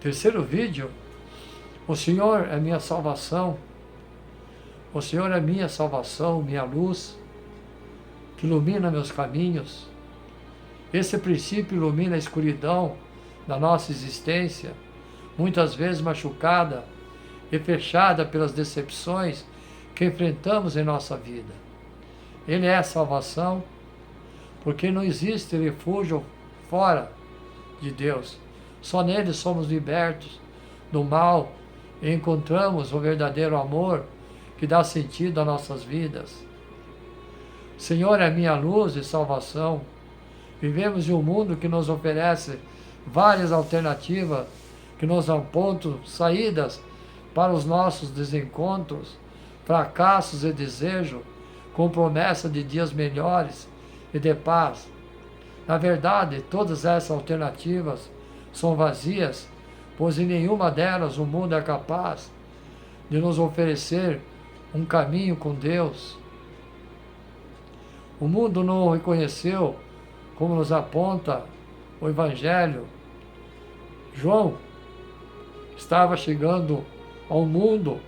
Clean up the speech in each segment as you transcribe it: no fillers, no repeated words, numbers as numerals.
Terceiro vídeo, o Senhor é minha salvação. O Senhor é minha salvação, minha luz, que ilumina meus caminhos. Esse princípio ilumina a escuridão da nossa existência, muitas vezes machucada e fechada pelas decepções que enfrentamos em nossa vida. Ele é a salvação, porque não existe refúgio fora de Deus. Só nele somos libertos do mal e encontramos o verdadeiro amor que dá sentido às nossas vidas. O Senhor é minha luz e salvação. Vivemos em um mundo que nos oferece várias alternativas, que nos apontam saídas para os nossos desencontros, fracassos e desejos, com promessa de dias melhores e de paz. Na verdade, todas essas alternativas são vazias, pois em nenhuma delas o mundo é capaz de nos oferecer um caminho com Deus. O mundo não o reconheceu, como nos aponta o Evangelho. João estava chegando ao mundo,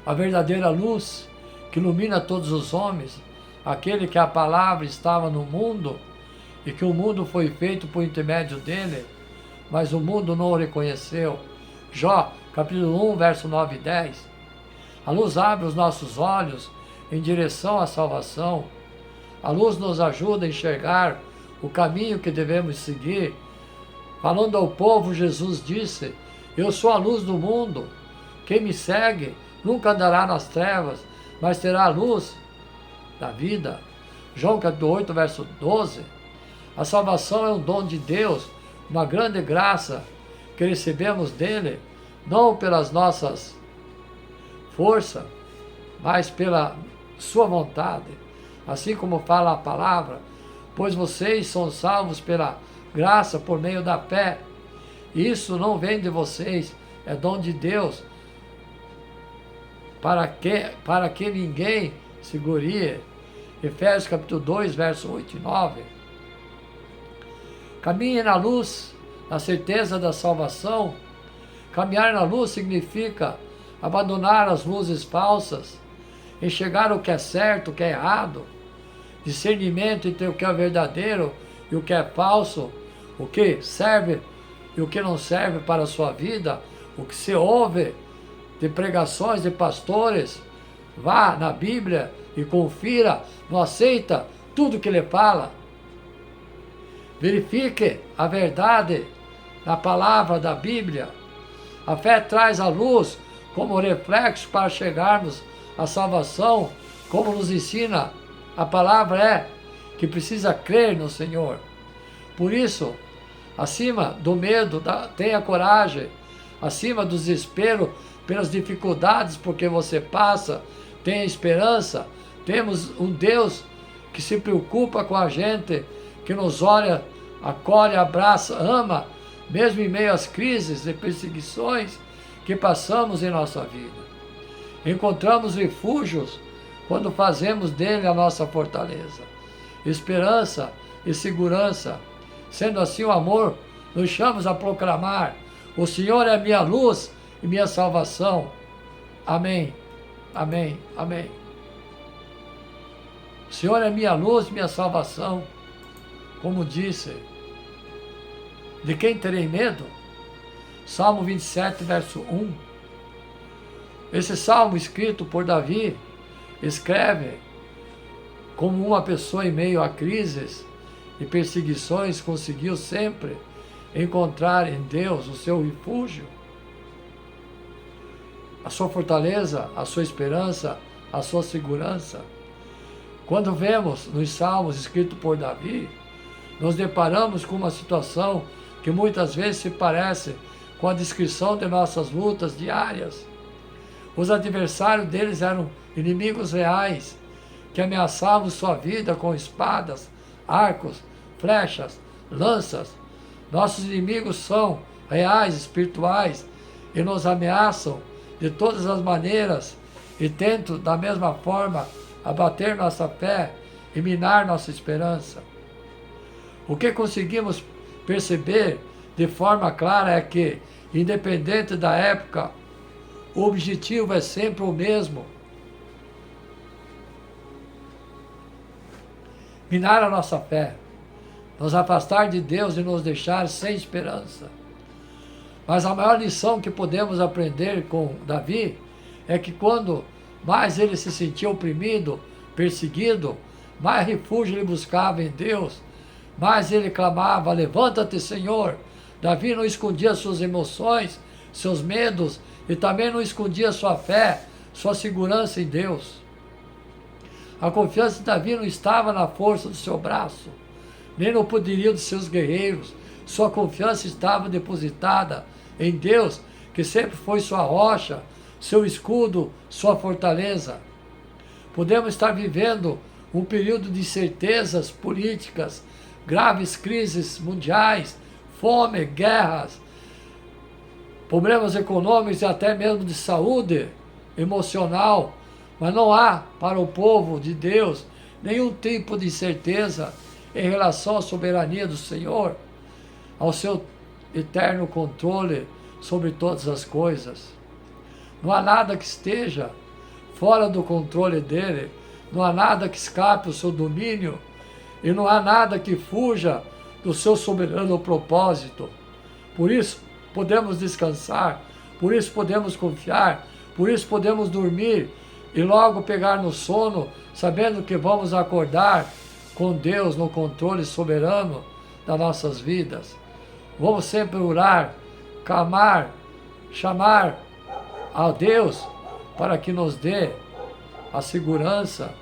a verdadeira luz que ilumina todos os homens, aquele que a palavra estava no mundo e que o mundo foi feito por intermédio dele, mas o mundo não o reconheceu. Jó, capítulo 1, verso 9 e 10. A luz abre os nossos olhos em direção à salvação. A luz nos ajuda a enxergar o caminho que devemos seguir. Falando ao povo, Jesus disse: eu sou a luz do mundo. Quem me segue nunca andará nas trevas, mas terá a luz da vida. João capítulo 8, verso 12. A salvação é um dom de Deus, uma grande graça que recebemos dele, não pelas nossas forças, mas pela sua vontade. Assim como fala a palavra, pois vocês são salvos pela graça por meio da fé. Isso não vem de vocês, é dom de Deus, para que ninguém se glorie. Efésios capítulo 2, verso 8 e 9. Caminhe na luz, na certeza da salvação. Caminhar na luz significa abandonar as luzes falsas, enxergar o que é certo, o que é errado, discernimento entre o que é verdadeiro e o que é falso, o que serve e o que não serve para a sua vida, o que se ouve de pregações de pastores. Vá na Bíblia e confira, não aceita tudo que ele fala. Verifique a verdade na palavra da Bíblia. A fé traz a luz como reflexo para chegarmos à salvação, como nos ensina a palavra é que precisa crer no Senhor. Por isso, acima do medo, tenha coragem, acima do desespero pelas dificuldades porque você passa, tenha esperança. Temos um Deus que se preocupa com a gente, que nos olha, acolhe, abraça, ama, mesmo em meio às crises e perseguições que passamos em nossa vida. Encontramos refúgios quando fazemos dele a nossa fortaleza, esperança e segurança. Sendo assim, o amor nos chama a proclamar: o Senhor é minha luz e minha salvação. Amém, amém, amém. O Senhor é minha luz e minha salvação. Como disse, de quem terei medo? Salmo 27, verso 1. Esse salmo, escrito por Davi, escreve como uma pessoa em meio a crises e perseguições conseguiu sempre encontrar em Deus o seu refúgio, a sua fortaleza, a sua esperança, a sua segurança. Quando vemos nos salmos escritos por Davi, nos deparamos com uma situação que muitas vezes se parece com a descrição de nossas lutas diárias. Os adversários deles eram inimigos reais, que ameaçavam sua vida com espadas, arcos, flechas, lanças. Nossos inimigos são reais, espirituais, e nos ameaçam de todas as maneiras e tentam, da mesma forma, abater nossa fé e minar nossa esperança. O que conseguimos perceber de forma clara é que, independente da época, o objetivo é sempre o mesmo: minar a nossa fé, nos afastar de Deus e nos deixar sem esperança. Mas a maior lição que podemos aprender com Davi é que quando mais ele se sentia oprimido, perseguido, mais refúgio ele buscava em Deus, mais ele clamava: levanta-te, Senhor. Davi não escondia suas emoções, seus medos, e também não escondia sua fé, sua segurança em Deus. A confiança de Davi não estava na força do seu braço, nem no poderio de seus guerreiros. Sua confiança estava depositada em Deus, que sempre foi sua rocha, seu escudo, sua fortaleza. Podemos estar vivendo um período de incertezas políticas, graves crises mundiais, fome, guerras, problemas econômicos e até mesmo de saúde emocional, mas não há para o povo de Deus nenhum tipo de incerteza em relação à soberania do Senhor, ao seu eterno controle sobre todas as coisas. Não há nada que esteja fora do controle dele, não há nada que escape o seu domínio, e não há nada que fuja do seu soberano propósito. Por isso podemos descansar, por isso podemos confiar, por isso podemos dormir e logo pegar no sono, sabendo que vamos acordar com Deus no controle soberano das nossas vidas. Vamos sempre orar, clamar, chamar a Deus para que nos dê a segurança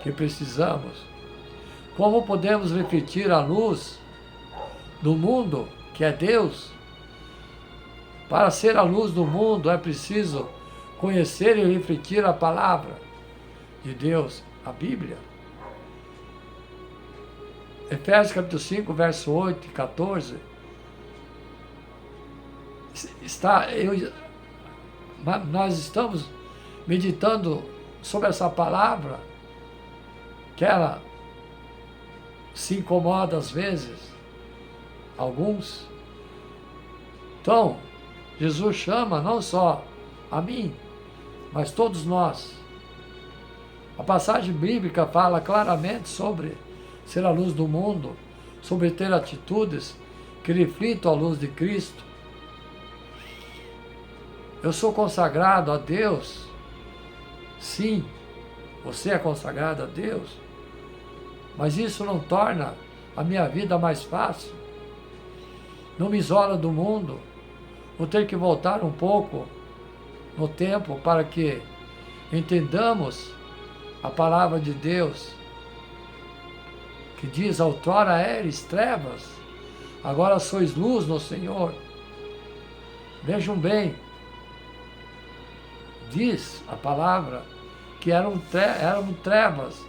que precisamos. Como podemos refletir a luz do mundo, que é Deus? Para ser a luz do mundo é preciso conhecer e refletir a palavra de Deus, a Bíblia. Efésios capítulo 5, verso 8 e 14. Nós estamos meditando sobre essa palavra, que ela se incomoda às vezes, alguns. Então, Jesus chama não só a mim, mas todos nós. A passagem bíblica fala claramente sobre ser a luz do mundo, sobre ter atitudes que reflitam a luz de Cristo. Eu sou consagrado a Deus. Sim, você é consagrado a Deus. Mas isso não torna a minha vida mais fácil. Não me isola do mundo. Vou ter que voltar um pouco no tempo para que entendamos a palavra de Deus, que diz: outrora eres trevas, agora sois luz no Senhor. Vejam bem, diz a palavra que eram trevas,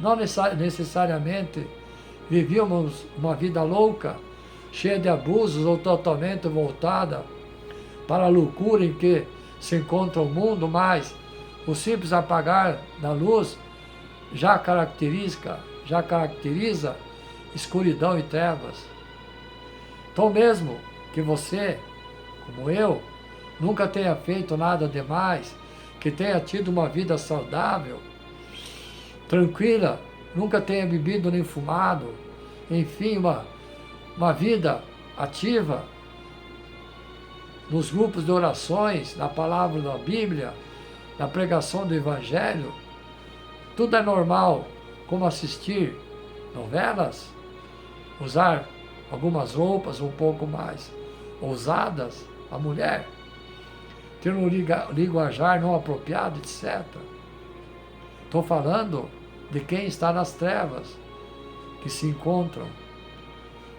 não necessariamente vivíamos uma vida louca, cheia de abusos ou totalmente voltada para a loucura em que se encontra o mundo, mas o simples apagar da luz já caracteriza escuridão e trevas. Então, mesmo que você, como eu, nunca tenha feito nada demais, que tenha tido uma vida saudável, tranquila, nunca tenha bebido nem fumado, enfim, uma vida ativa nos grupos de orações, na palavra da Bíblia, na pregação do Evangelho, tudo é normal, como assistir novelas, usar algumas roupas um pouco mais ousadas, a mulher, ter um linguajar não apropriado, etc. Estou falando de quem está nas trevas, que se encontram.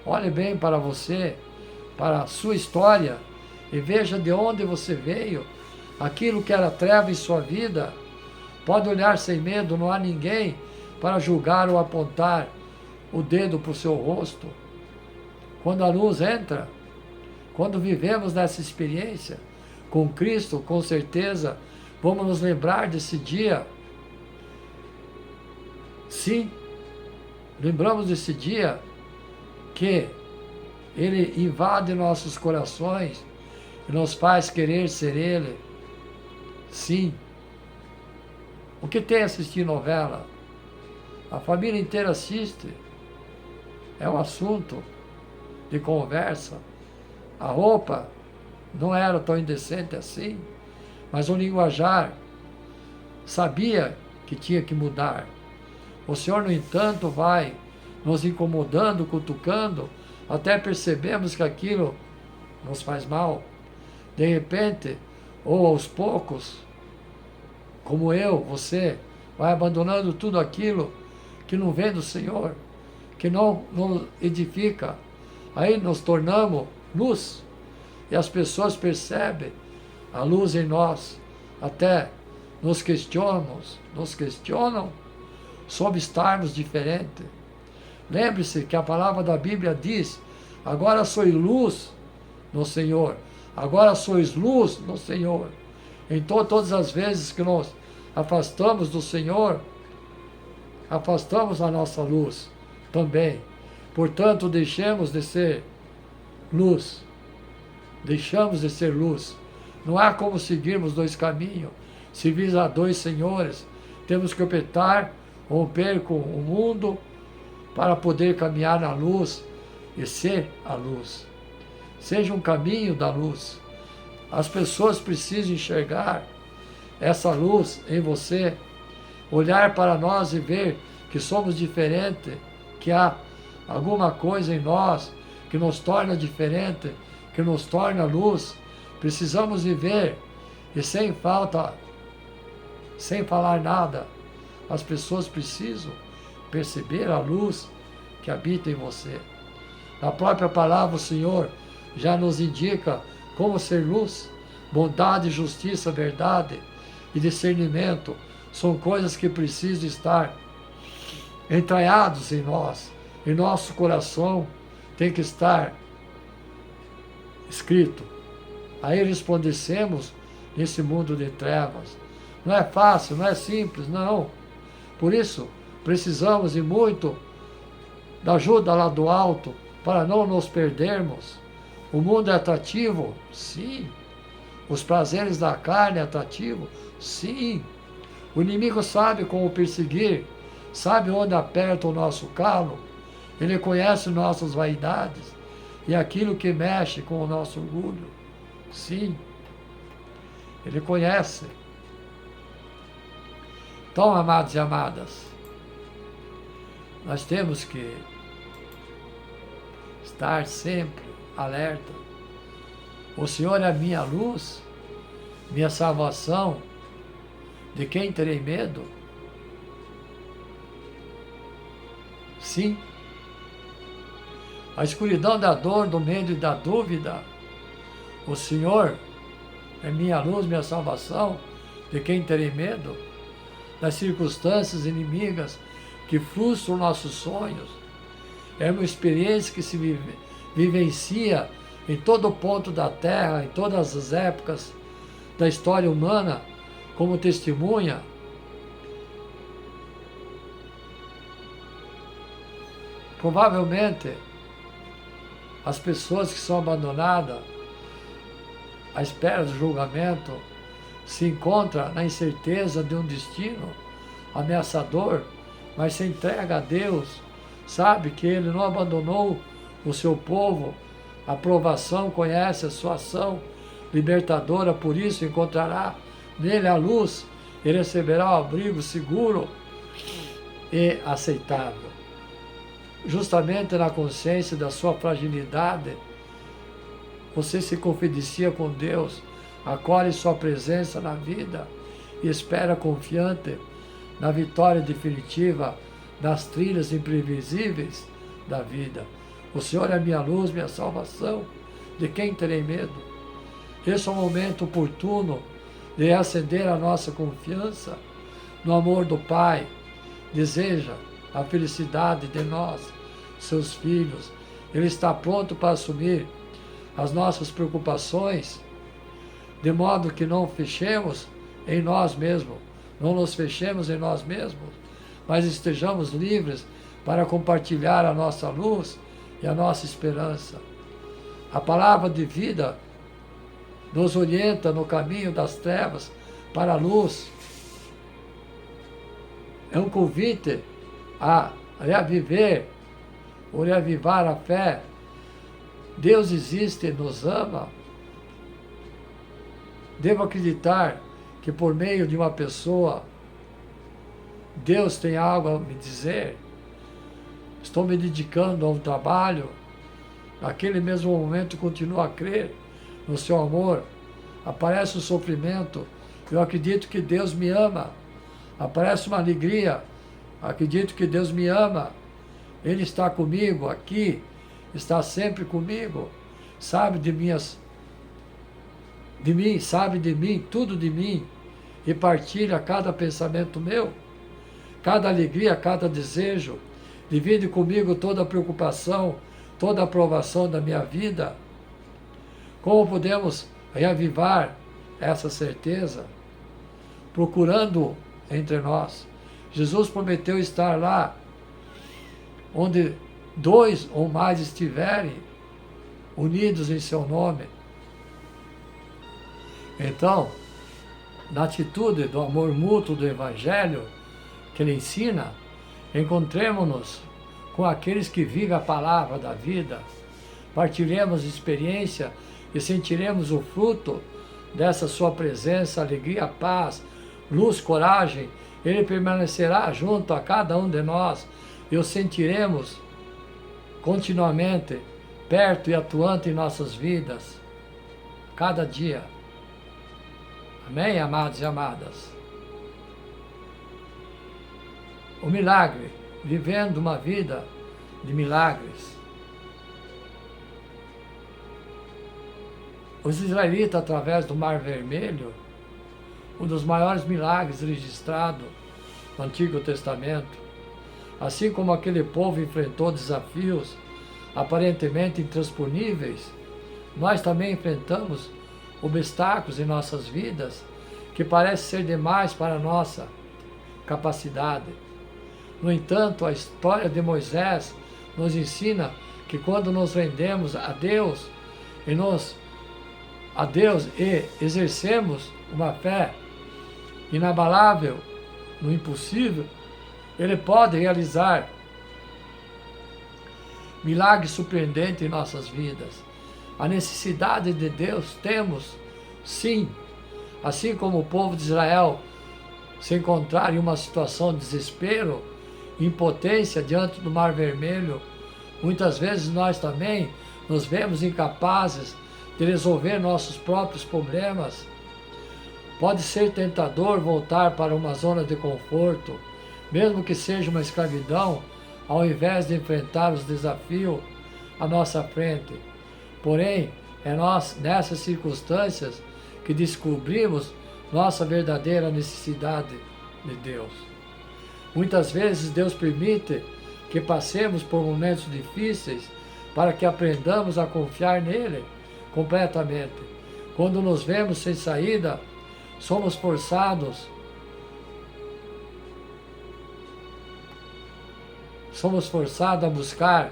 Olhe bem para você, para a sua história, e veja de onde você veio. Aquilo que era treva em sua vida, pode olhar sem medo, não há ninguém para julgar ou apontar o dedo para o seu rosto. Quando a luz entra, quando vivemos nessa experiência com Cristo, com certeza vamos nos lembrar desse dia. Sim, lembramos desse dia que Ele invade nossos corações e nos faz querer ser Ele. Sim. O que tem assistir novela? A família inteira assiste. É um assunto de conversa. A roupa não era tão indecente assim, mas o linguajar sabia que tinha que mudar. O Senhor, no entanto, vai nos incomodando, cutucando, até percebemos que aquilo nos faz mal. De repente, ou aos poucos, como eu, você, vai abandonando tudo aquilo que não vem do Senhor, que não nos edifica. Aí nos tornamos luz, e as pessoas percebem a luz em nós, até nos questionam sobre estarmos diferentes. Lembre-se que a palavra da Bíblia diz: agora sois luz no Senhor, agora sois luz no Senhor. Então, todas as vezes que nós afastamos do Senhor, afastamos a nossa luz também. Portanto, deixemos de ser luz. Deixamos de ser luz. Não há como seguirmos dois caminhos. Se visa dois senhores, temos que optar, romper com o mundo para poder caminhar na luz e ser a luz. Seja um caminho da luz. As pessoas precisam enxergar essa luz em você, olhar para nós e ver que somos diferentes, que há alguma coisa em nós que nos torna diferente, que nos torna luz. Precisamos viver e sem falta, sem falar nada, as pessoas precisam perceber a luz que habita em você. Na própria palavra, o Senhor já nos indica como ser luz. Bondade, justiça, verdade e discernimento são coisas que precisam estar entranhados em nós. Em nosso coração tem que estar escrito. Aí resplandecemos nesse mundo de trevas. Não é fácil, não é simples, não. Por isso, precisamos e muito da ajuda lá do alto para não nos perdermos. O mundo é atrativo? Sim. Os prazeres da carne é atrativo? Sim. O inimigo sabe como perseguir, sabe onde aperta o nosso calo. Ele conhece nossas vaidades e aquilo que mexe com o nosso orgulho. Sim. Ele conhece. Então, amados e amadas, nós temos que estar sempre alerta. O Senhor é a minha luz, minha salvação. De quem terei medo? Sim. A escuridão da dor, do medo e da dúvida. O Senhor é minha luz, minha salvação. De quem terei medo? Das circunstâncias inimigas que frustram nossos sonhos. É uma experiência que se vivencia em todo ponto da terra, em todas as épocas da história humana, como testemunha. Provavelmente, as pessoas que são abandonadas à espera do julgamento se encontram na incerteza de um destino ameaçador, mas se entrega a Deus, sabe que Ele não abandonou o seu povo. A provação conhece a sua ação libertadora, por isso encontrará nele a luz e receberá o abrigo seguro e aceitável. Justamente na consciência da sua fragilidade, você se confidencia com Deus, acolhe sua presença na vida e espera confiante na vitória definitiva das trilhas imprevisíveis da vida. O Senhor é minha luz, minha salvação. De quem terei medo? Esse é o momento oportuno de acender a nossa confiança no amor do Pai. Deseja a felicidade de nós, seus filhos. Ele está pronto para assumir as nossas preocupações, de modo que não fechemos em nós mesmos, não nos fechemos em nós mesmos, mas estejamos livres para compartilhar a nossa luz e a nossa esperança. A palavra de vida nos orienta no caminho das trevas para a luz. É um convite a reaviver ou reavivar a fé. Deus existe, nos ama. Devo acreditar que por meio de uma pessoa, Deus tem algo a me dizer. Estou me dedicando a um trabalho. Naquele mesmo momento continuo a crer no seu amor. Aparece o sofrimento. Eu acredito que Deus me ama. Aparece uma alegria. Acredito que Deus me ama. Ele está comigo aqui. Está sempre comigo. Sabe de mim, sabe de mim, tudo de mim. E partilha cada pensamento meu, cada alegria, cada desejo. Divide comigo toda a preocupação, toda a aprovação da minha vida. Como podemos reavivar essa certeza? Procurando entre nós. Jesus prometeu estar lá, onde 2 ou mais estiverem unidos em seu nome. Então, na atitude do amor mútuo do Evangelho, que ele ensina, encontremos-nos com aqueles que vivem a palavra da vida, partilhemos experiência e sentiremos o fruto dessa sua presença, alegria, paz, luz, coragem. Ele permanecerá junto a cada um de nós e o sentiremos continuamente perto e atuante em nossas vidas, cada dia. Amém, amados e amadas? O milagre, vivendo uma vida de milagres. Os israelitas, através do Mar Vermelho, um dos maiores milagres registrados no Antigo Testamento, assim como aquele povo enfrentou desafios aparentemente intransponíveis, nós também enfrentamos obstáculos em nossas vidas que parecem ser demais para a nossa capacidade. No entanto, a história de Moisés nos ensina que quando nos rendemos a Deus e exercemos uma fé inabalável no impossível, Ele pode realizar milagres surpreendentes em nossas vidas. A necessidade de Deus temos, sim, assim como o povo de Israel se encontrar em uma situação de desespero, impotência diante do Mar Vermelho, muitas vezes nós também nos vemos incapazes de resolver nossos próprios problemas. Pode ser tentador voltar para uma zona de conforto, mesmo que seja uma escravidão, ao invés de enfrentar os desafios à nossa frente. Porém, é nessas circunstâncias que descobrimos nossa verdadeira necessidade de Deus. Muitas vezes Deus permite que passemos por momentos difíceis para que aprendamos a confiar nele completamente. Quando nos vemos sem saída, somos forçados a buscar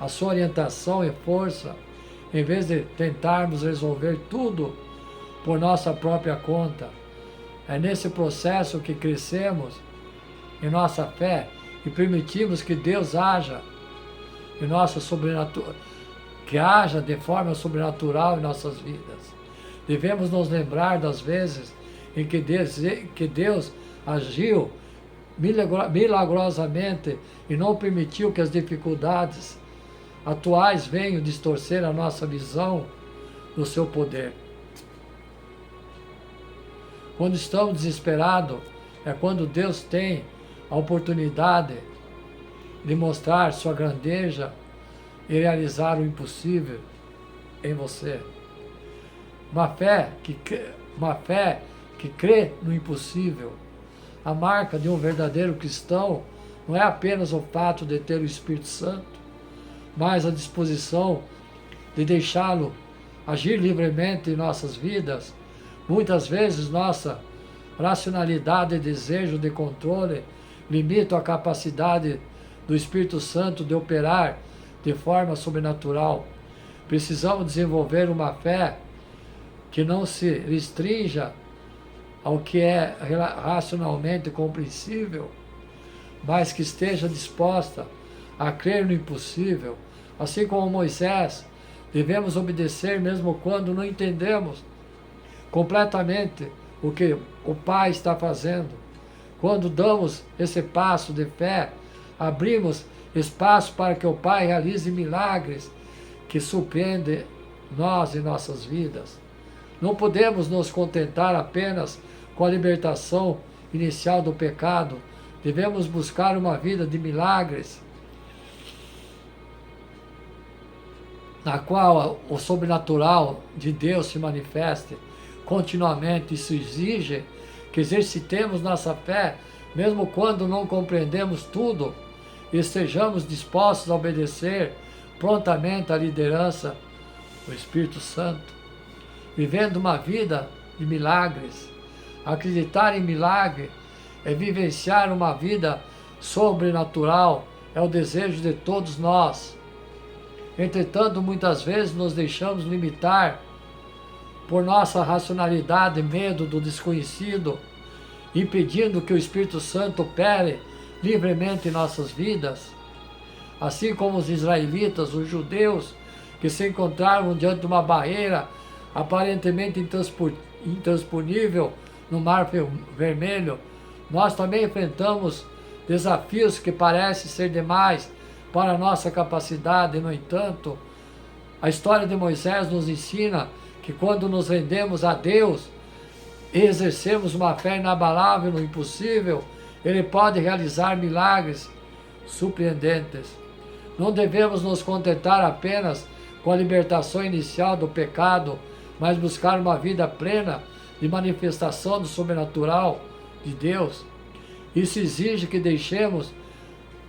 a sua orientação e força, em vez de tentarmos resolver tudo por nossa própria conta. É nesse processo que crescemos em nossa fé e permitimos que Deus haja que haja de forma sobrenatural em nossas vidas. Devemos nos lembrar das vezes em que Deus agiu milagrosamente e não permitiu que as dificuldades atuais venham distorcer a nossa visão do seu poder. Quando estamos desesperados, é quando Deus tem a oportunidade de mostrar sua grandeza e realizar o impossível em você. Uma fé que crê no impossível. A marca de um verdadeiro cristão não é apenas o fato de ter o Espírito Santo, mas a disposição de deixá-lo agir livremente em nossas vidas. Muitas vezes nossa racionalidade e desejo de controle limitam a capacidade do Espírito Santo de operar de forma sobrenatural. Precisamos desenvolver uma fé que não se restrinja ao que é racionalmente compreensível, mas que esteja disposta a crer no impossível. Assim como Moisés, devemos obedecer mesmo quando não entendemos completamente o que o Pai está fazendo. Quando damos esse passo de fé, abrimos espaço para que o Pai realize milagres que surpreendem nós e nossas vidas. Não podemos nos contentar apenas com a libertação inicial do pecado. Devemos buscar uma vida de milagres, na qual o sobrenatural de Deus se manifeste continuamente. Isso exige que exercitemos nossa fé, mesmo quando não compreendemos tudo, e estejamos dispostos a obedecer prontamente à liderança do Espírito Santo, vivendo uma vida de milagres. Acreditar em milagre é vivenciar uma vida sobrenatural, é o desejo de todos nós. Entretanto, muitas vezes nos deixamos limitar por nossa racionalidade e medo do desconhecido, impedindo que o Espírito Santo opere livremente em nossas vidas. Assim como os israelitas, os judeus, que se encontravam diante de uma barreira aparentemente intransponível no Mar Vermelho, nós também enfrentamos desafios que parecem ser demais para a nossa capacidade. No entanto, a história de Moisés nos ensina que quando nos rendemos a Deus e exercemos uma fé inabalável no impossível, Ele pode realizar milagres surpreendentes. Não devemos nos contentar apenas com a libertação inicial do pecado, mas buscar uma vida plena de manifestação do sobrenatural de Deus. Isso exige que deixemos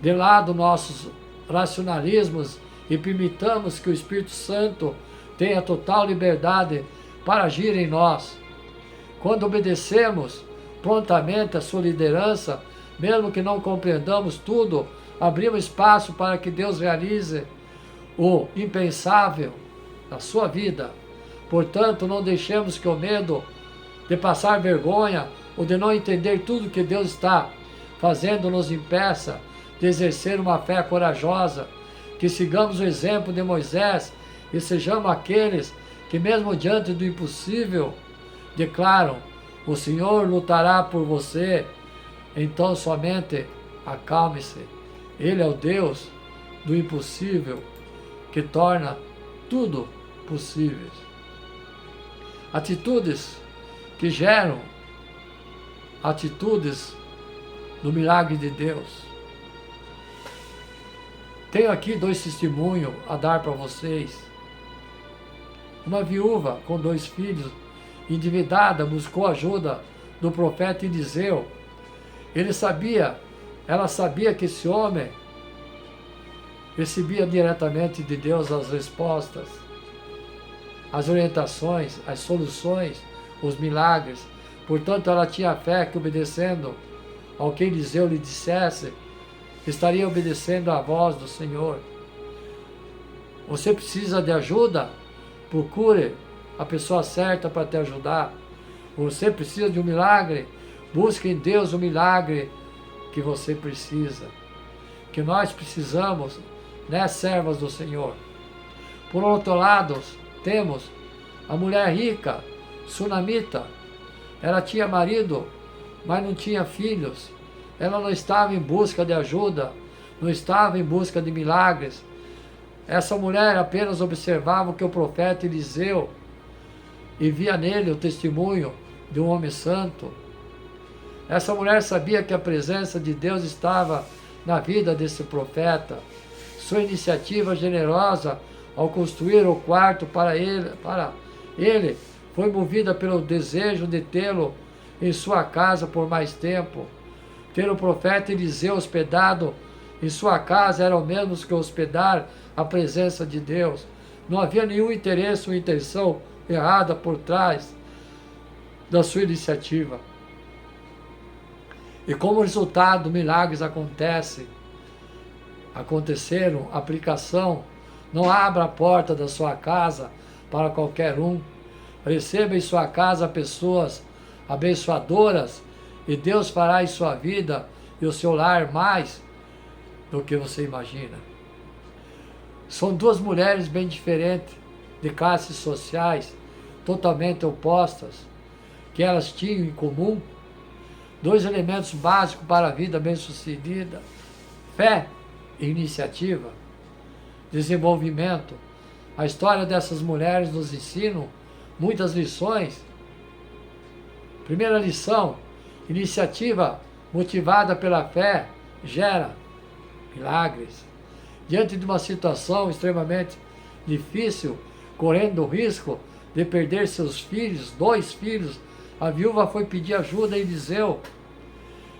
de lado nossos racionalismos e permitamos que o Espírito Santo tenha total liberdade para agir em nós. Quando obedecemos prontamente a sua liderança, mesmo que não compreendamos tudo, abrimos espaço para que Deus realize o impensável na sua vida. Portanto, não deixemos que o medo de passar vergonha ou de não entender tudo que Deus está fazendo nos impeça de exercer uma fé corajosa. Que sigamos o exemplo de Moisés e sejamos aqueles que, mesmo diante do impossível, declaram: o Senhor lutará por você, então somente acalme-se. Ele é o Deus do impossível, que torna tudo possível. Atitudes que geram atitudes do milagre de Deus. Tenho aqui 2 testemunhos a dar para vocês. Uma viúva com 2 filhos, endividada, buscou ajuda do profeta Eliseu. Ela sabia que esse homem recebia diretamente de Deus as respostas, as orientações, as soluções, os milagres. Portanto, ela tinha fé que, obedecendo ao que Eliseu lhe dissesse, estaria obedecendo à voz do Senhor. Você precisa de ajuda? Procure a pessoa certa para te ajudar. Você precisa de um milagre? Busque em Deus o milagre que você precisa, que nós precisamos, né, servas do Senhor. Por outro lado, temos a mulher rica, sunamita. Ela tinha marido, mas não tinha filhos. Ela não estava em busca de ajuda, não estava em busca de milagres. Essa mulher apenas observava o que o profeta Eliseu e via nele o testemunho de um homem santo. Essa mulher sabia que a presença de Deus estava na vida desse profeta. Sua iniciativa generosa ao construir o quarto para ele foi movida pelo desejo de tê-lo em sua casa por mais tempo. Ter o profeta Eliseu hospedado em sua casa era o mesmo que hospedar a presença de Deus. Não havia nenhum interesse ou intenção errada por trás da sua iniciativa. E como resultado, milagres aconteceram, aplicação Não abra a porta da sua casa para qualquer um. Receba em sua casa pessoas abençoadoras e Deus fará em sua vida e o seu lar mais do que você imagina. São duas mulheres bem diferentes, de classes sociais totalmente opostas, que elas tinham em comum dois elementos básicos para a vida bem-sucedida: fé e iniciativa, desenvolvimento. A história dessas mulheres nos ensina muitas lições. Primeira lição: iniciativa motivada pela fé gera milagres. Diante de uma situação extremamente difícil, correndo o risco de perder seus filhos, 2 filhos, a viúva foi pedir ajuda a Eliseu.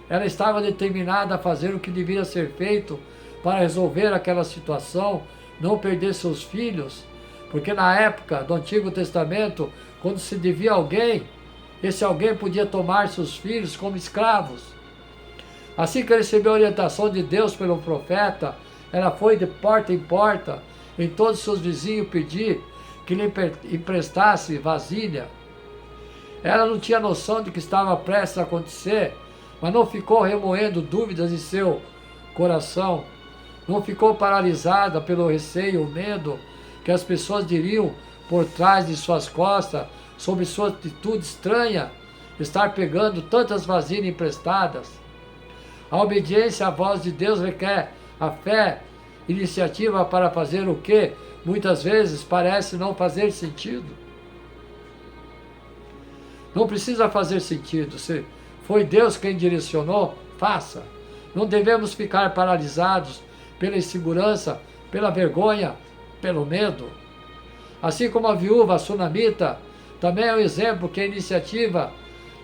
Ela estava determinada a fazer o que devia ser feito para resolver aquela situação, não perder seus filhos, porque na época do Antigo Testamento, quando se devia a alguém, esse alguém podia tomar seus filhos como escravos. Assim que recebeu a orientação de Deus pelo profeta, ela foi de porta em porta, em todos os seus vizinhos, pedir que lhe emprestasse vasilha. Ela não tinha noção de que estava prestes a acontecer, mas não ficou remoendo dúvidas em seu coração. Não ficou paralisada pelo receio, o medo que as pessoas diriam por trás de suas costas sobre sua atitude estranha, estar pegando tantas vasilhas emprestadas. A obediência à voz de Deus requer a fé, iniciativa para fazer o que muitas vezes parece não fazer sentido. Não precisa fazer sentido. Se foi Deus quem direcionou, faça. Não devemos ficar paralisados pela insegurança, pela vergonha, pelo medo. Assim como a viúva sunamita, também é um exemplo que a iniciativa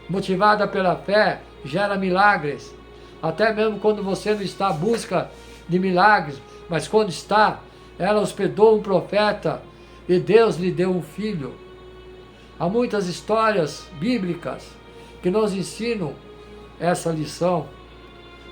motivada pela fé gera milagres. Até mesmo quando você não está à busca de milagres, mas quando está, ela hospedou um profeta e Deus lhe deu um filho. Há muitas histórias bíblicas que nos ensinam essa lição.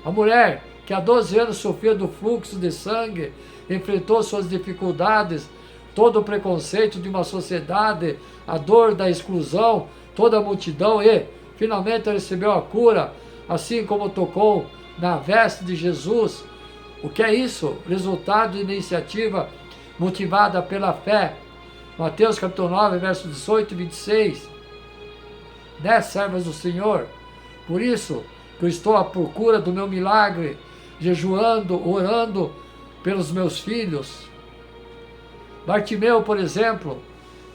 A mulher que há 12 anos sofria do fluxo de sangue, enfrentou suas dificuldades, todo o preconceito de uma sociedade, a dor da exclusão, toda a multidão e, finalmente, recebeu a cura, assim como tocou na veste de Jesus. O que é isso? Resultado de iniciativa motivada pela fé. Mateus capítulo 9, versos 18 e 26. 10 servas do Senhor. Por isso que eu estou à procura do meu milagre, jejuando, orando pelos meus filhos. Bartimeu, por exemplo,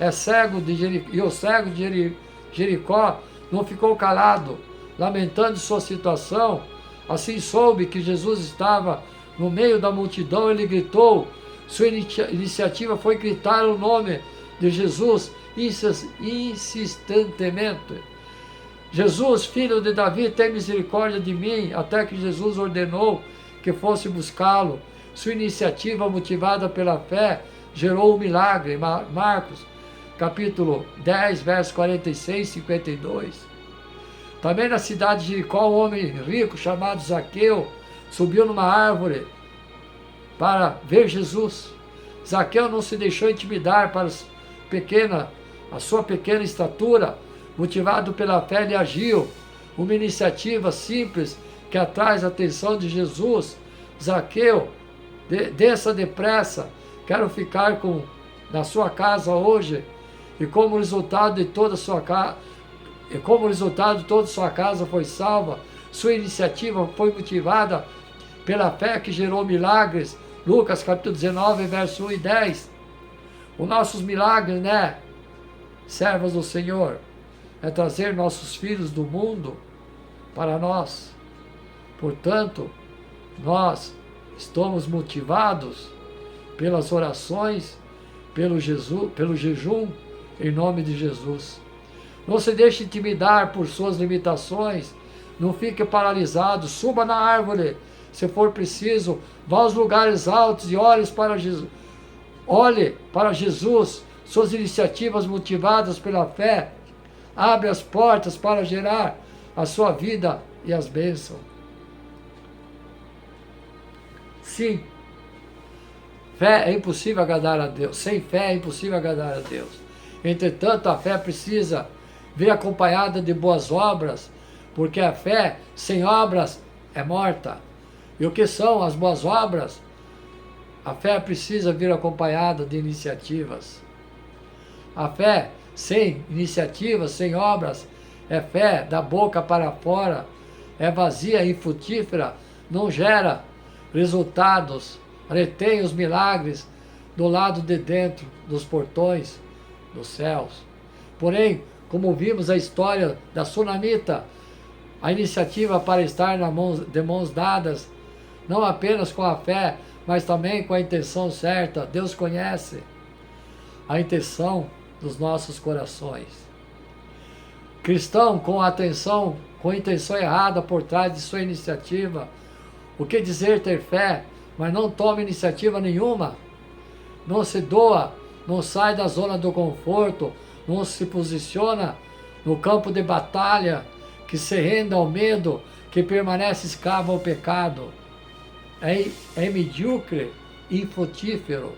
é cego de Jericó, e o cego de Jericó não ficou calado, lamentando sua situação. Assim soube que Jesus estava no meio da multidão, ele gritou. Sua iniciativa foi gritar o nome de Jesus insistentemente. Jesus, filho de Davi, tem misericórdia de mim, até que Jesus ordenou que fosse buscá-lo. Sua iniciativa, motivada pela fé, gerou um milagre. Marcos, capítulo 10, versos 46 e 52. Também na cidade de Jericó, um homem rico chamado Zaqueu subiu numa árvore para ver Jesus. Zaqueu não se deixou intimidar para a sua pequena estatura. Motivado pela fé, ele agiu. Uma iniciativa simples que atrai a atenção de Jesus. Zaqueu, desça depressa, quero ficar na sua casa hoje. E como resultado de toda a sua casa foi salva, sua iniciativa foi motivada pela fé que gerou milagres. Lucas capítulo 19, verso 1 e 10. Os nossos milagres, né, servos do Senhor, é trazer nossos filhos do mundo para nós. Portanto, nós estamos motivados pelas orações, pelo jejum, em nome de Jesus. Não se deixe intimidar por suas limitações, não fique paralisado, suba na árvore, se for preciso, vá aos lugares altos e olhe para Jesus. Olhe para Jesus, suas iniciativas motivadas pela fé, abre as portas para gerar a sua vida e as bênçãos. Sim, Fé é impossível agradar a Deus. Sem fé é impossível agradar a Deus. Entretanto, a fé precisa vir acompanhada de boas obras, porque a fé sem obras é morta. E o que são as boas obras? A fé precisa vir acompanhada de iniciativas. A fé sem iniciativas, sem obras, é fé da boca para fora, é vazia e infrutífera, não gera resultados, retém os milagres do lado de dentro dos portões dos céus. Porém, como vimos a história da Sunamita, a iniciativa para estar de mãos dadas, não apenas com a fé, mas também com a intenção certa. Deus conhece a intenção dos nossos corações. Cristão com intenção errada por trás de sua iniciativa. O que dizer ter fé, mas não toma iniciativa nenhuma? Não se doa, não sai da zona do conforto, não se posiciona no campo de batalha, que se rende ao medo, que permanece escravo ao pecado. É medíocre, infrutífero.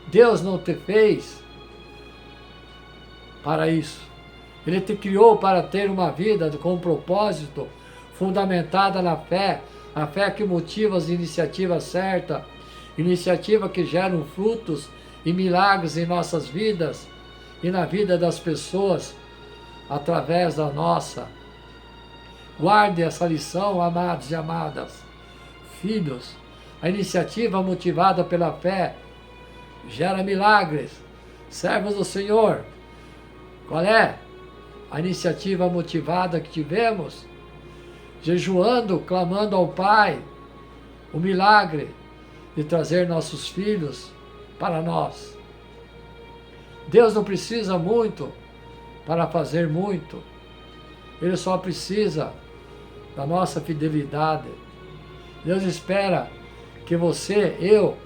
Deus não te fez para isso. Ele te criou para ter uma vida com um propósito, fundamentada na fé, a fé que motiva as iniciativas certas, iniciativas que geram frutos e milagres em nossas vidas e na vida das pessoas, através da nossa. Guarde essa lição, amados e amadas. Filhos, a iniciativa motivada pela fé gera milagres. Servos do Senhor, qual é a iniciativa motivada que tivemos? Jejuando, clamando ao Pai, o milagre de trazer nossos filhos para nós. Deus não precisa muito para fazer muito. Ele só precisa da nossa fidelidade. Deus espera que você, eu,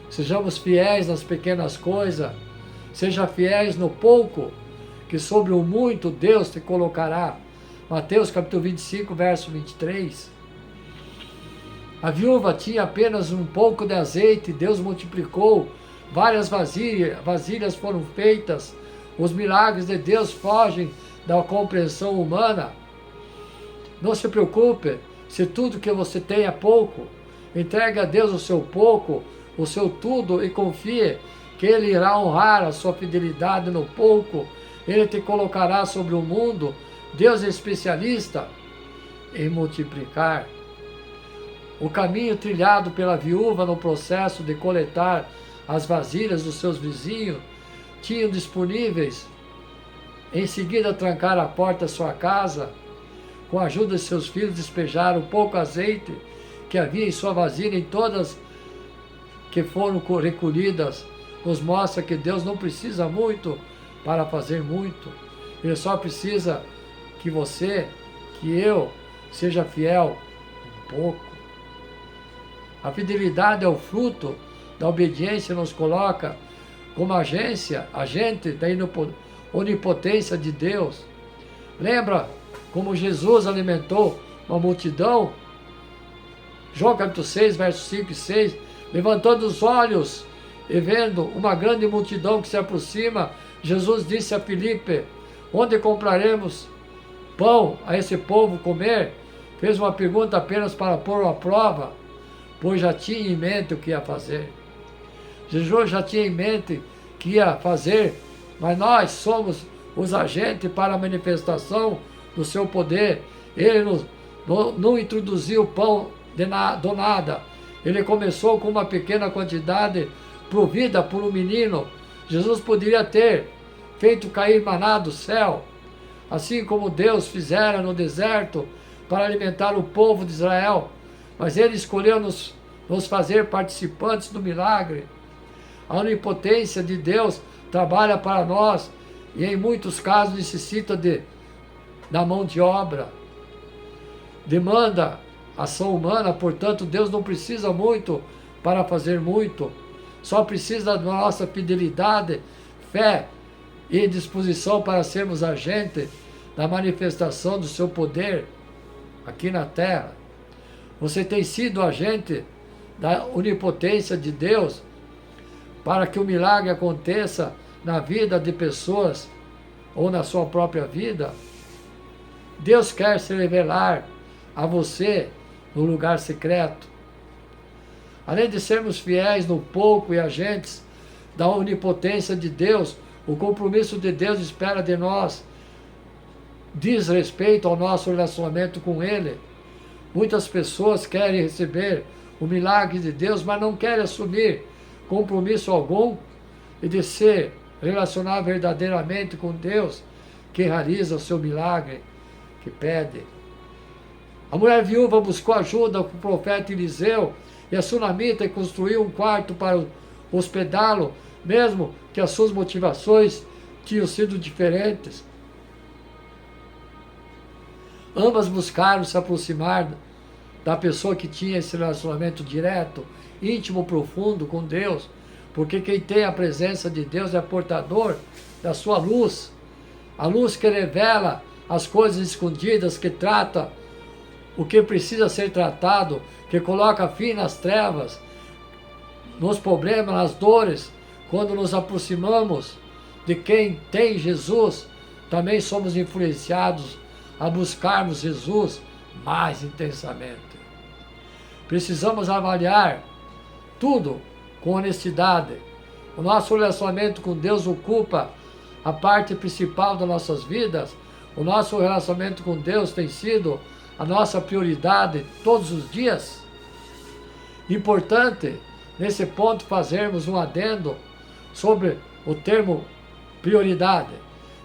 sejamos fiéis nas pequenas coisas, seja fiéis no pouco, que sobre o muito Deus te colocará. Mateus capítulo 25, verso 23. A viúva tinha apenas um pouco de azeite, Deus multiplicou, várias vasilhas foram feitas. Os milagres de Deus fogem da compreensão humana. Não se preocupe se tudo que você tem é pouco. Entregue a Deus o seu pouco, o seu tudo, e confie que Ele irá honrar a sua fidelidade no pouco. Ele te colocará sobre o mundo. Deus é especialista em multiplicar. O caminho trilhado pela viúva no processo de coletar as vasilhas dos seus vizinhos tinham disponíveis. Em seguida, trancar a porta da sua casa, com a ajuda de seus filhos, despejar o pouco azeite que havia em sua vasilha em todas que foram recolhidas, nos mostra que Deus não precisa muito para fazer muito. Ele só precisa que você, que eu, seja fiel um pouco. A fidelidade é o fruto da obediência, nos coloca como agente da onipotência de Deus. Lembra como Jesus alimentou uma multidão? João capítulo 6, versos 5 e 6, levantando os olhos e vendo uma grande multidão que se aproxima, Jesus disse a Filipe: onde compraremos pão a esse povo comer? Fez uma pergunta apenas para pôr à prova, pois já tinha em mente o que ia fazer. Jesus já tinha em mente o que ia fazer, mas nós somos os agentes para a manifestação do seu poder. Ele não introduziu o pão do nada. Ele começou com uma pequena quantidade provida por um menino. Jesus poderia ter feito cair maná do céu, assim como Deus fizera no deserto para alimentar o povo de Israel, mas Ele escolheu nos fazer participantes do milagre. A onipotência de Deus trabalha para nós e em muitos casos necessita da mão de obra. Demanda ação humana, portanto Deus não precisa muito para fazer muito. Só precisa da nossa fidelidade, fé e disposição para sermos agentes da manifestação do seu poder aqui na terra. Você tem sido agente da onipotência de Deus para que o milagre aconteça na vida de pessoas ou na sua própria vida, Deus quer se revelar a você no lugar secreto. Além de sermos fiéis no pouco e agentes da onipotência de Deus, o compromisso de Deus espera de nós diz respeito ao nosso relacionamento com Ele. Muitas pessoas querem receber o milagre de Deus, mas não querem assumir compromisso algum e de se relacionar verdadeiramente com Deus, que realiza o seu milagre, que pede. A mulher viúva buscou ajuda com o profeta Eliseu e a sunamita construiu um quarto para hospedá-lo, mesmo que as suas motivações tinham sido diferentes. Ambas buscaram se aproximar da pessoa que tinha esse relacionamento direto, íntimo, profundo com Deus, porque quem tem a presença de Deus é portador da sua luz, a luz que revela as coisas escondidas, que trata o que precisa ser tratado, que coloca fim nas trevas, nos problemas, nas dores. Quando nos aproximamos de quem tem Jesus, também somos influenciados a buscarmos Jesus mais intensamente. Precisamos avaliar tudo com honestidade. O nosso relacionamento com Deus ocupa a parte principal das nossas vidas. O nosso relacionamento com Deus tem sido a nossa prioridade todos os dias. Importante, nesse ponto, fazermos um adendo sobre o termo prioridade.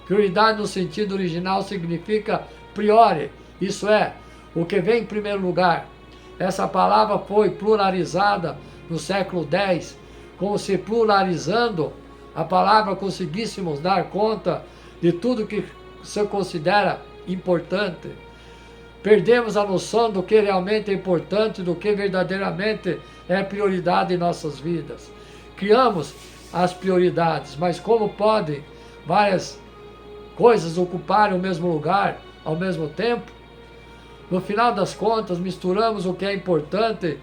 Prioridade no sentido original significa priori, isso é, o que vem em primeiro lugar. Essa palavra foi pluralizada no século X, como se pluralizando a palavra conseguíssemos dar conta de tudo que se considera importante. Perdemos a noção do que realmente é importante, do que verdadeiramente é prioridade em nossas vidas. Criamos as prioridades, mas como podem várias coisas ocuparem o mesmo lugar ao mesmo tempo? No final das contas, misturamos o que é importante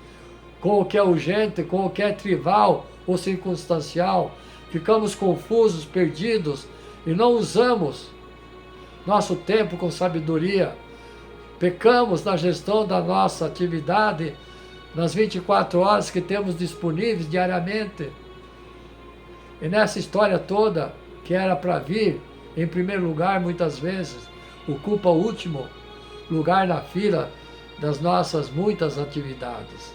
com o que é urgente, com o que é trivial ou circunstancial. Ficamos confusos, perdidos e não usamos nosso tempo com sabedoria. Pecamos na gestão da nossa atividade nas 24 horas que temos disponíveis diariamente. E nessa história toda, que era para vir em primeiro lugar, muitas vezes, ocupa o último lugar na fila das nossas muitas atividades.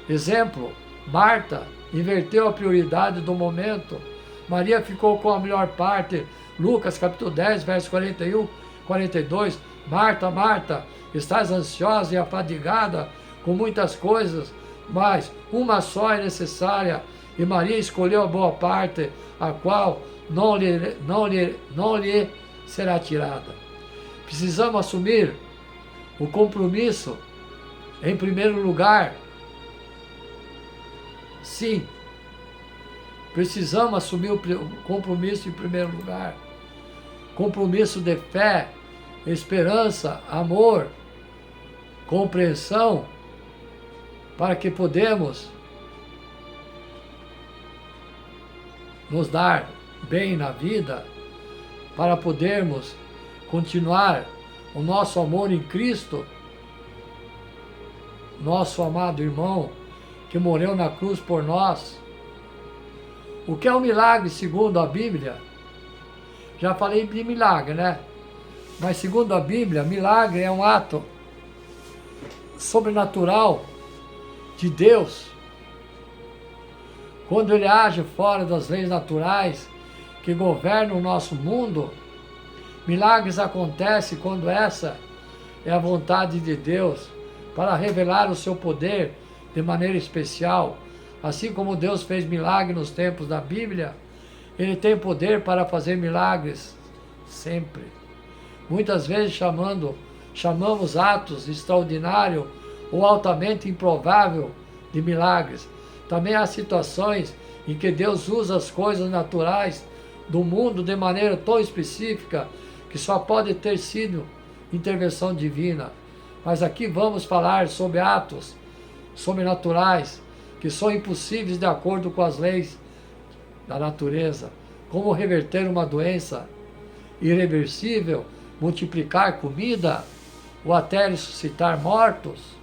Exemplo, Marta inverteu a prioridade do momento. Maria ficou com a melhor parte. Lucas capítulo 10, verso 41, 42. Marta, Marta, estás ansiosa e afadigada com muitas coisas, mas uma só é necessária. E Maria escolheu a boa parte, a qual não lhe será tirada. Precisamos assumir o compromisso em primeiro lugar. Sim, precisamos assumir o compromisso em primeiro lugar. Compromisso de fé, esperança, amor, compreensão, para que podemos nos dar bem na vida, para podermos continuar o nosso amor em Cristo, nosso amado irmão que morreu na cruz por nós. O que é um milagre segundo a Bíblia? Já falei de milagre, né? Mas segundo a Bíblia, milagre é um ato sobrenatural de Deus, quando Ele age fora das leis naturais que governam o nosso mundo. Milagres acontecem quando essa é a vontade de Deus, para revelar o seu poder de maneira especial. Assim como Deus fez milagre nos tempos da Bíblia, Ele tem poder para fazer milagres sempre. Muitas vezes chamamos atos extraordinários ou altamente improvável de milagres. Também há situações em que Deus usa as coisas naturais do mundo de maneira tão específica que só pode ter sido intervenção divina. Mas aqui vamos falar sobre atos sobrenaturais que são impossíveis de acordo com as leis da natureza, como reverter uma doença irreversível, multiplicar comida ou até ressuscitar mortos.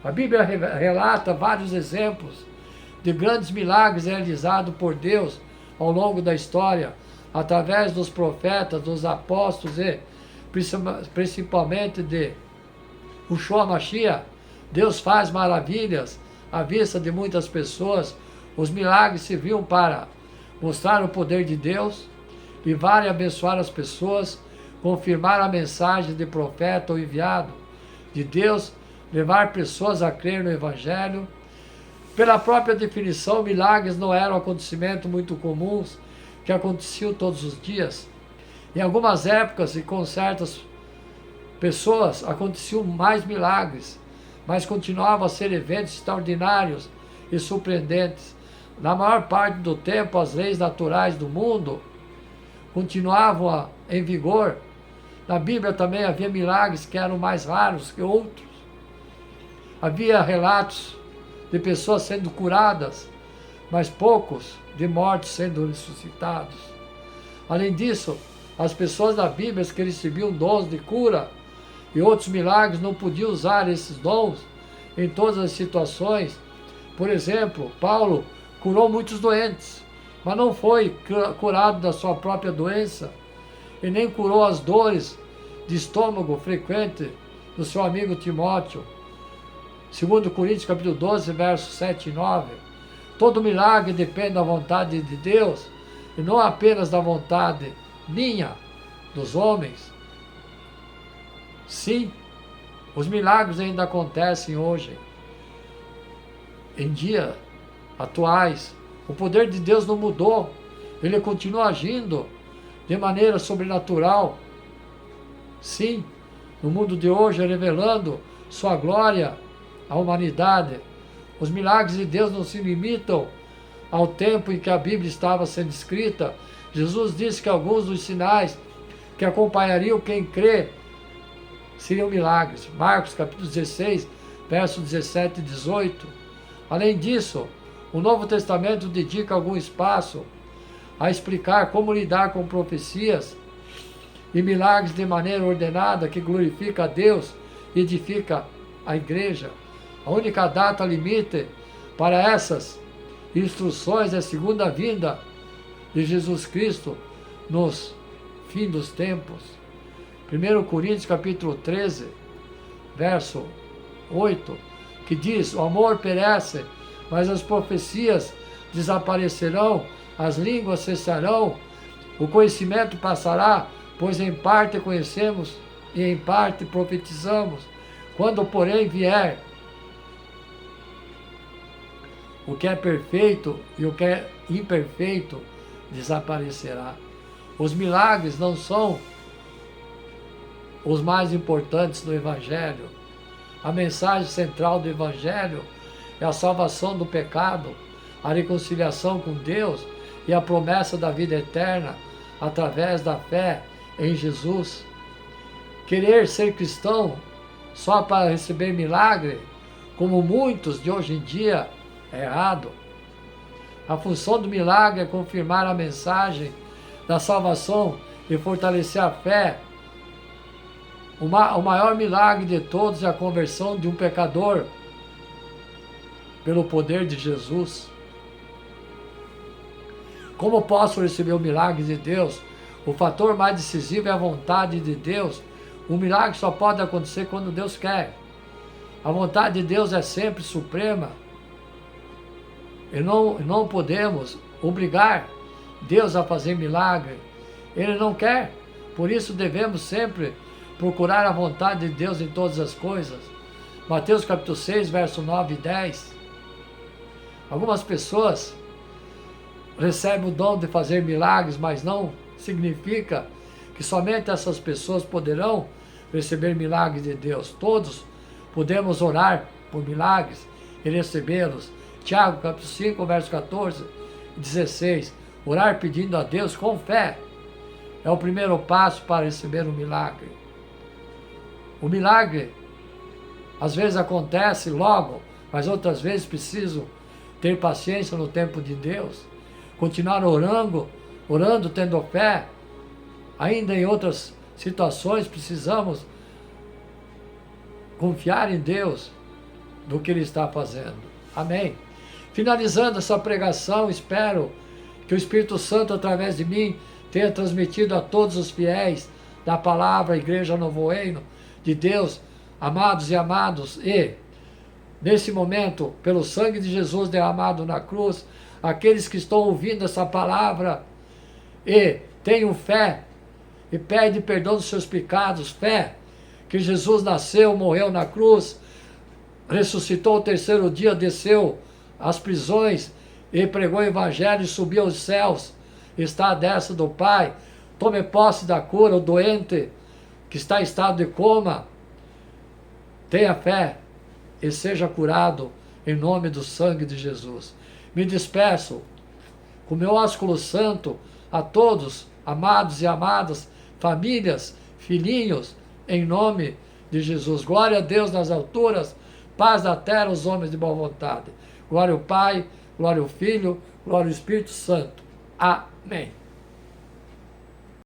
A Bíblia relata vários exemplos de grandes milagres realizados por Deus ao longo da história, através dos profetas, dos apóstolos e principalmente de Yeshua Mashiach. Deus faz maravilhas à vista de muitas pessoas. Os milagres serviam para mostrar o poder de Deus, livrar e abençoar as pessoas, confirmar a mensagem de profeta ou enviado de Deus, levar pessoas a crer no Evangelho. Pela própria definição, milagres não eram acontecimentos muito comuns que aconteciam todos os dias. Em algumas épocas e com certas pessoas aconteciam mais milagres, mas continuavam a ser eventos extraordinários e surpreendentes. Na maior parte do tempo, as leis naturais do mundo continuavam em vigor. Na Bíblia também havia milagres que eram mais raros que outros. Havia relatos de pessoas sendo curadas, mas poucos de mortos sendo ressuscitados. Além disso, as pessoas da Bíblia que recebiam dons de cura e outros milagres não podiam usar esses dons em todas as situações. Por exemplo, Paulo curou muitos doentes, mas não foi curado da sua própria doença e nem curou as dores de estômago frequente do seu amigo Timóteo. 2 Coríntios capítulo 12, versos 7 e 9. Todo milagre depende da vontade de Deus e não apenas da vontade minha, dos homens. Sim, os milagres ainda acontecem hoje, em dias atuais. O poder de Deus não mudou, ele continua agindo de maneira sobrenatural. Sim, no mundo de hoje, revelando sua glória à humanidade. Os milagres de Deus não se limitam ao tempo em que a Bíblia estava sendo escrita. Jesus disse que alguns dos sinais que acompanhariam quem crê seriam milagres. Marcos capítulo 16, versos 17 e 18. Além disso, o Novo Testamento dedica algum espaço a explicar como lidar com profecias e milagres de maneira ordenada que glorifica a Deus e edifica a igreja. A única data limite para essas instruções é a segunda vinda de Jesus Cristo nos fins dos tempos. 1 Coríntios capítulo 13, verso 8, que diz: o amor perece, mas as profecias desaparecerão, as línguas cessarão, o conhecimento passará, pois em parte conhecemos e em parte profetizamos. Quando, porém, vier o que é perfeito e o que é imperfeito desaparecerá. Os milagres não são os mais importantes do Evangelho. A mensagem central do Evangelho é a salvação do pecado, a reconciliação com Deus e a promessa da vida eterna através da fé em Jesus. Querer ser cristão só para receber milagre, como muitos de hoje em dia, é errado. A função do milagre é confirmar a mensagem da salvação e fortalecer a fé. O maior milagre de todos é a conversão de um pecador pelo poder de Jesus. Como posso receber o milagre de Deus? O fator mais decisivo é a vontade de Deus. O milagre só pode acontecer quando Deus quer. A vontade de Deus é sempre suprema. E não podemos obrigar Deus a fazer milagre. Ele não quer. Por isso devemos sempre procurar a vontade de Deus em todas as coisas. Mateus capítulo 6, verso 9 e 10. Algumas pessoas recebem o dom de fazer milagres, mas não significa que somente essas pessoas poderão receber milagres de Deus. Todos podemos orar por milagres e recebê-los. Tiago capítulo 5, verso 14 e 16. Orar pedindo a Deus com fé é o primeiro passo para receber um milagre. O milagre às vezes acontece logo, mas outras vezes preciso ter paciência no tempo de Deus. continuar orando, tendo fé. Ainda em outras situações precisamos confiar em Deus do que Ele está fazendo. Amém. Finalizando essa pregação, espero que o Espírito Santo, através de mim, tenha transmitido a todos os fiéis da palavra, Igreja Novo Reino de Deus, amados e amados, e nesse momento, pelo sangue de Jesus derramado na cruz, aqueles que estão ouvindo essa palavra e tenham fé e pedem perdão dos seus pecados, fé que Jesus nasceu, morreu na cruz, ressuscitou ao terceiro dia, desceu às prisões e pregou o evangelho e subiu aos céus, está à destra do Pai. Tome posse da cura, o doente que está em estado de coma, tenha fé e seja curado em nome do sangue de Jesus. Me despeço com meu ósculo santo a todos, amados e amadas, famílias, filhinhos, em nome de Jesus. Glória a Deus nas alturas, paz na terra aos homens de boa vontade. Glória ao Pai, glória ao Filho, glória ao Espírito Santo. Amém.